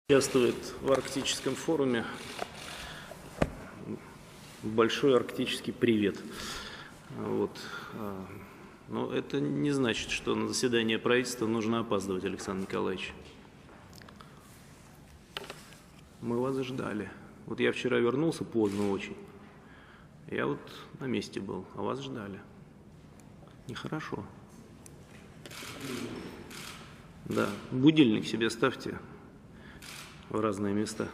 Участвует в арктическом форуме. Большой арктический привет. Но это не значит, что на заседание правительства нужно опаздывать, Александр Николаевич. Мы вас ждали. Вот я вчера вернулся поздно очень. Я вот на месте был, а вас ждали. Нехорошо. Да, будильник себе ставьте в разные места.